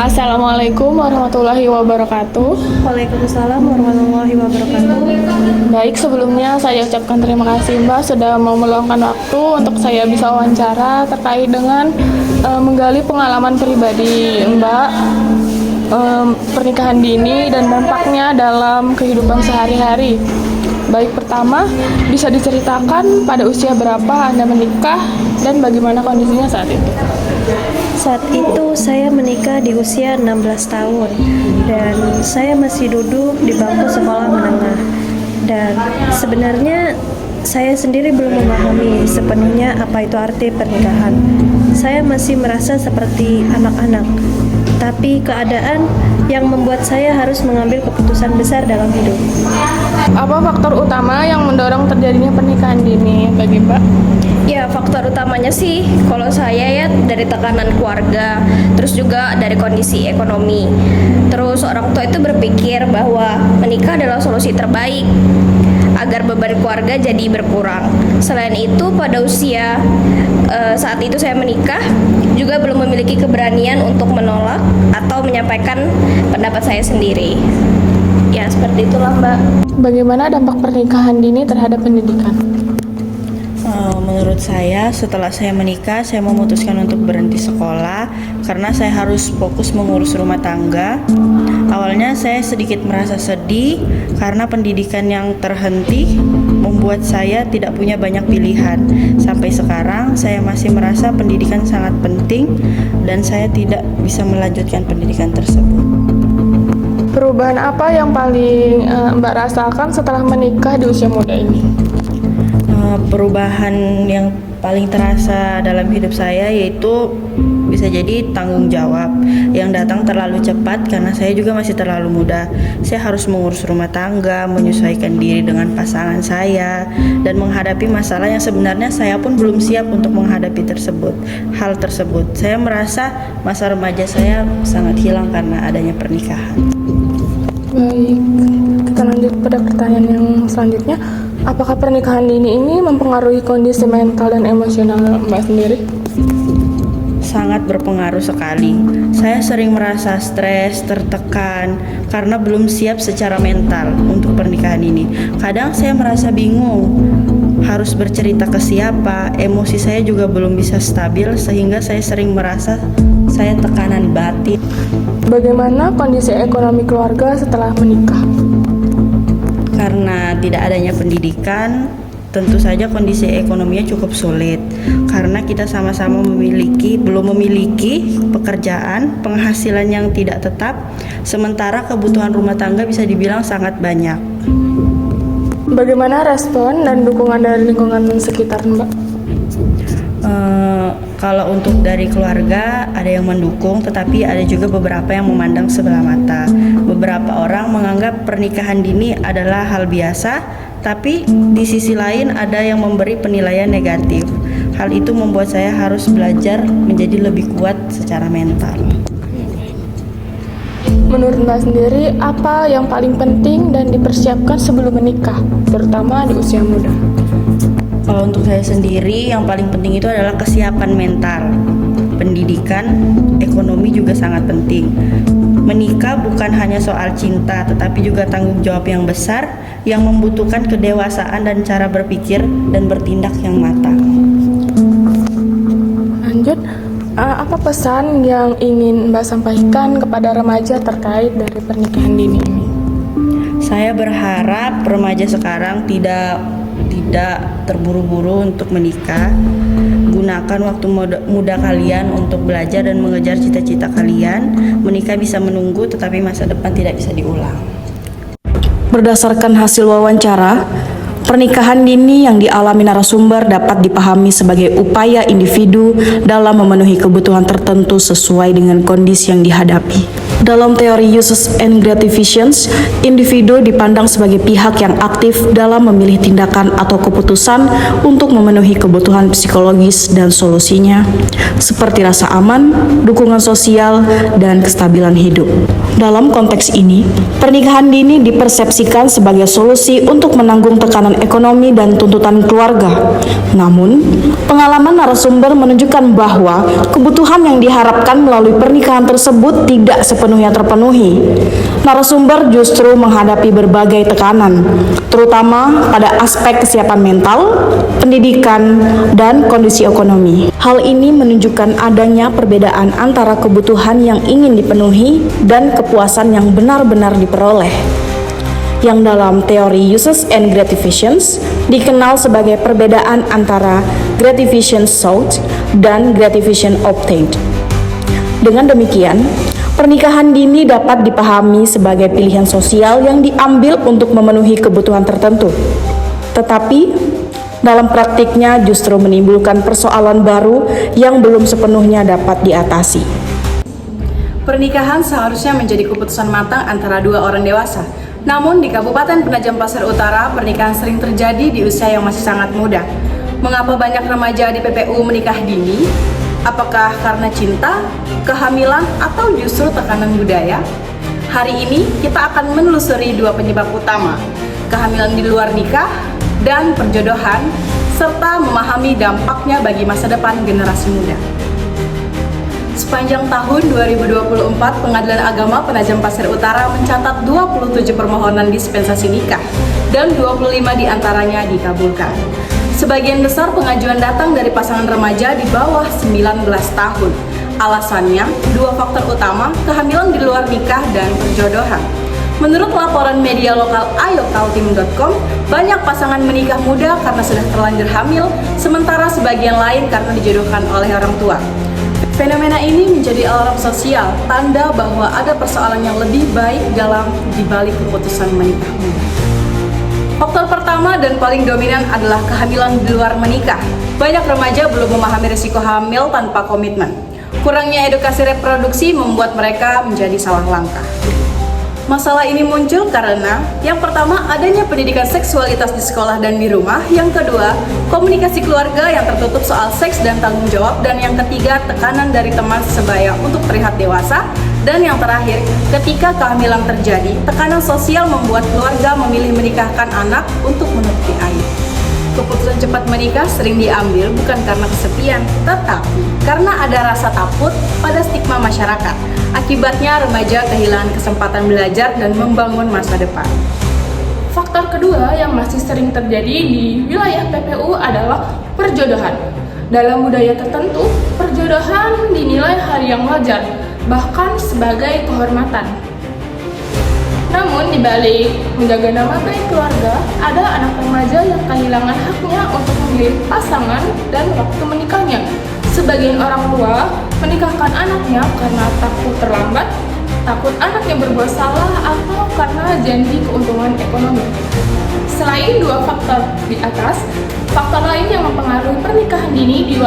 Assalamualaikum warahmatullahi wabarakatuh. Waalaikumsalam warahmatullahi wabarakatuh. Baik, sebelumnya saya ucapkan terima kasih Mbak sudah mau meluangkan waktu untuk saya bisa wawancara terkait dengan menggali pengalaman pribadi Mbak, pernikahan dini dan dampaknya dalam kehidupan sehari-hari. Baik, pertama bisa diceritakan pada usia berapa Anda menikah dan bagaimana kondisinya saat itu? Saat itu saya menikah di usia 16 tahun dan saya masih duduk di bangku sekolah menengah. Dan sebenarnya saya sendiri belum memahami sepenuhnya apa itu arti pernikahan. Saya masih merasa seperti anak-anak. Tapi keadaan yang membuat saya harus mengambil keputusan besar dalam hidup. Apa faktor utama yang mendorong terjadinya pernikahan dini bagi Mbak? Ya, faktor utamanya sih kalau saya ya dari tekanan keluarga, terus juga dari kondisi ekonomi. Terus orang tua itu berpikir bahwa menikah adalah solusi terbaik agar beban keluarga jadi berkurang. Selain itu, pada usia saat itu saya menikah juga belum memiliki keberanian untuk menolak atau menyampaikan pendapat saya sendiri. Ya, seperti itulah Mbak. Bagaimana dampak pernikahan dini terhadap pendidikan? Menurut saya, setelah saya menikah, saya memutuskan untuk berhenti sekolah karena saya harus fokus mengurus rumah tangga. Awalnya saya sedikit merasa sedih karena pendidikan yang terhenti membuat saya tidak punya banyak pilihan. Sampai sekarang, saya masih merasa pendidikan sangat penting dan saya tidak bisa melanjutkan pendidikan tersebut. Perubahan apa yang paling Mbak rasakan setelah menikah di usia muda ini? Perubahan yang paling terasa dalam hidup saya yaitu bisa jadi tanggung jawab yang datang terlalu cepat karena saya juga masih terlalu muda. Saya harus mengurus rumah tangga, menyesuaikan diri dengan pasangan saya, dan menghadapi masalah yang sebenarnya saya pun belum siap untuk menghadapi hal tersebut. Saya merasa masa remaja saya sangat hilang karena adanya pernikahan. Baik, kita lanjut pada pertanyaan yang selanjutnya. Apakah pernikahan dini ini mempengaruhi kondisi mental dan emosional Mbak sendiri? Sangat berpengaruh sekali. Saya sering merasa stres, tertekan karena belum siap secara mental untuk pernikahan ini. Kadang saya merasa bingung harus bercerita ke siapa, emosi saya juga belum bisa stabil sehingga saya sering merasa saya tekanan batin. Bagaimana kondisi ekonomi keluarga setelah menikah? Karena tidak adanya pendidikan, tentu saja kondisi ekonominya cukup sulit karena kita sama-sama belum memiliki pekerjaan, penghasilan yang tidak tetap, sementara kebutuhan rumah tangga bisa dibilang sangat banyak. Bagaimana respon dan dukungan dari lingkungan sekitar Mbak? Kalau untuk dari keluarga ada yang mendukung, tetapi ada juga beberapa yang memandang sebelah mata. Beberapa orang menganggap pernikahan dini adalah hal biasa, tapi di sisi lain ada yang memberi penilaian negatif. Hal itu membuat saya harus belajar menjadi lebih kuat secara mental. Menurut Mbak sendiri, apa yang paling penting dan dipersiapkan sebelum menikah, terutama di usia muda? Kalau untuk saya sendiri, yang paling penting itu adalah kesiapan mental. Pendidikan, ekonomi juga sangat penting. Menikah bukan hanya soal cinta, tetapi juga tanggung jawab yang besar yang membutuhkan kedewasaan dan cara berpikir dan bertindak yang matang. Lanjut, apa pesan yang ingin Mbak sampaikan kepada remaja terkait dari pernikahan dini ini? Saya berharap remaja sekarang tidak terburu-buru untuk menikah. Gunakan waktu muda kalian untuk belajar dan mengejar cita-cita kalian. Menikah bisa menunggu, tetapi masa depan tidak bisa diulang. Berdasarkan hasil wawancara, pernikahan dini yang dialami narasumber dapat dipahami sebagai upaya individu dalam memenuhi kebutuhan tertentu sesuai dengan kondisi yang dihadapi. Dalam teori uses and gratifications, individu dipandang sebagai pihak yang aktif dalam memilih tindakan atau keputusan untuk memenuhi kebutuhan psikologis dan solusinya, seperti rasa aman, dukungan sosial, dan kestabilan hidup. Dalam konteks ini, pernikahan dini dipersepsikan sebagai solusi untuk menanggung tekanan ekonomi dan tuntutan keluarga. Namun, pengalaman narasumber menunjukkan bahwa kebutuhan yang diharapkan melalui pernikahan tersebut tidak sepenuhnya terpenuhi. Narasumber justru menghadapi berbagai tekanan, terutama pada aspek kesiapan mental, pendidikan, dan kondisi ekonomi. Hal ini menunjukkan adanya perbedaan antara kebutuhan yang ingin dipenuhi dan kepuasan yang benar-benar diperoleh, yang dalam teori uses and gratifications dikenal sebagai perbedaan antara gratification sought dan gratification obtained. Dengan demikian, pernikahan dini dapat dipahami sebagai pilihan sosial yang diambil untuk memenuhi kebutuhan tertentu. Tetapi, dalam praktiknya justru menimbulkan persoalan baru yang belum sepenuhnya dapat diatasi. Pernikahan seharusnya menjadi keputusan matang antara dua orang dewasa. Namun di Kabupaten Penajam Pasir Utara, pernikahan sering terjadi di usia yang masih sangat muda. Mengapa banyak remaja di PPU menikah dini? Apakah karena cinta, kehamilan, atau justru tekanan budaya? Hari ini kita akan menelusuri dua penyebab utama, kehamilan di luar nikah dan perjodohan, serta memahami dampaknya bagi masa depan generasi muda. Sepanjang tahun 2024, Pengadilan Agama Penajam Pasir Utara mencatat 27 permohonan dispensasi nikah dan 25 diantaranya dikabulkan. Sebagian besar pengajuan datang dari pasangan remaja di bawah 19 tahun. Alasannya, dua faktor utama, kehamilan di luar nikah dan perjodohan. Menurut laporan media lokal ayokaltim.com, banyak pasangan menikah muda karena sudah terlanjur hamil, sementara sebagian lain karena dijodohkan oleh orang tua. Fenomena ini menjadi alarm sosial, tanda bahwa ada persoalan yang lebih baik dalam dibalik keputusan menikah muda. Faktor pertama dan paling dominan adalah kehamilan di luar menikah. Banyak remaja belum memahami risiko hamil tanpa komitmen. Kurangnya edukasi reproduksi membuat mereka menjadi salah langkah. Masalah ini muncul karena yang pertama, adanya pendidikan seksualitas di sekolah dan di rumah. Yang kedua, komunikasi keluarga yang tertutup soal seks dan tanggung jawab. Dan yang ketiga, tekanan dari teman sebaya untuk terlihat dewasa. Dan yang terakhir, ketika kehamilan terjadi, tekanan sosial membuat keluarga memilih menikahkan anak untuk menutupi aib. Keputusan cepat menikah sering diambil bukan karena kesepian, tetapi karena ada rasa takut pada stigma masyarakat. Akibatnya remaja kehilangan kesempatan belajar dan membangun masa depan. Faktor kedua yang masih sering terjadi di wilayah PPU adalah perjodohan. Dalam budaya tertentu, perjodohan dinilai hal yang wajar, bahkan sebagai kehormatan. Namun, di balik menjaga nama baik keluarga, ada anak remaja yang kehilangan haknya untuk memilih pasangan dan waktu menikahnya. Sebagian orang tua menikahkan anaknya karena takut terlambat, takut anaknya berbuat salah, atau karena janji keuntungan ekonomi. Selain dua faktor di atas, faktor lain yang mempengaruhi pernikahan dini di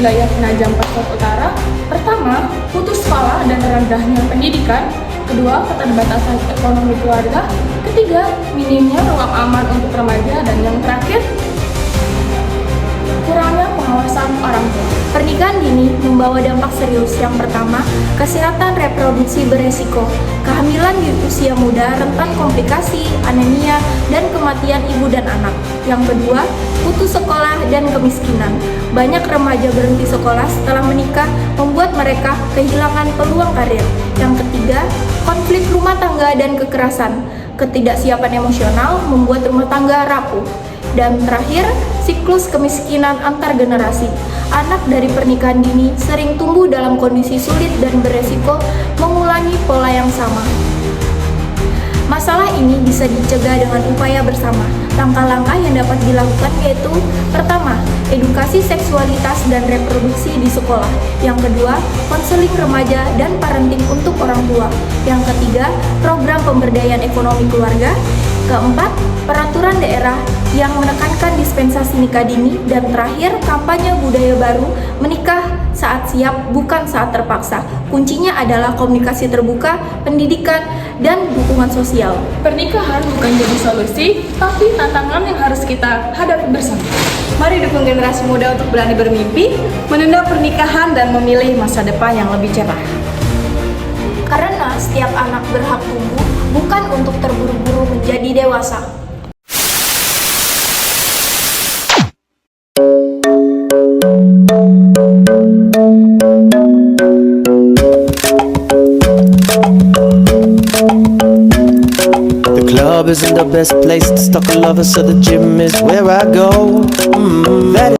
wilayah Penajam Pasir Utara, pertama, putus sekolah dan rendahnya pendidikan. Kedua, keterbatasan ekonomi keluarga. Ketiga, minimnya ruang aman untuk remaja. Dan yang terakhir, kurangnya pengawasan orang tua. Pernikahan dini membawa dampak serius. Yang pertama, kesehatan reproduksi beresiko. Kehamilan di usia muda rentan komplikasi, anemia, dan kematian ibu dan anak. Yang kedua, putus sekolah dan kemiskinan. Banyak remaja berhenti sekolah setelah menikah, membuat mereka kehilangan peluang karir. Yang ketiga, konflik rumah tangga dan kekerasan. Ketidaksiapan emosional membuat rumah tangga rapuh. Dan terakhir, siklus kemiskinan antar generasi. Anak dari pernikahan dini sering tumbuh dalam kondisi sulit dan beresiko mengulangi pola yang sama. Masalah ini bisa dicegah dengan upaya bersama. Langkah-langkah yang dapat dilakukan yaitu: pertama, edukasi seksualitas dan reproduksi di sekolah. Yang kedua, konseling remaja dan parenting untuk orang tua. Yang ketiga, program pemberdayaan ekonomi keluarga. Keempat, peraturan daerah yang menekankan dispensasi nikah dini. Dan terakhir, kampanye budaya baru menikah saat saat siap, bukan saat terpaksa. Kuncinya adalah komunikasi terbuka, pendidikan, dan dukungan sosial. Pernikahan bukan jadi solusi, tapi tantangan yang harus kita hadapi bersama. Mari dukung generasi muda untuk berani bermimpi, menunda pernikahan dan memilih masa depan yang lebih cerah. Karena setiap anak berhak tumbuh, bukan untuk terburu-buru menjadi dewasa. The club isn't the best place to stalk a lover, so the gym is where I go. That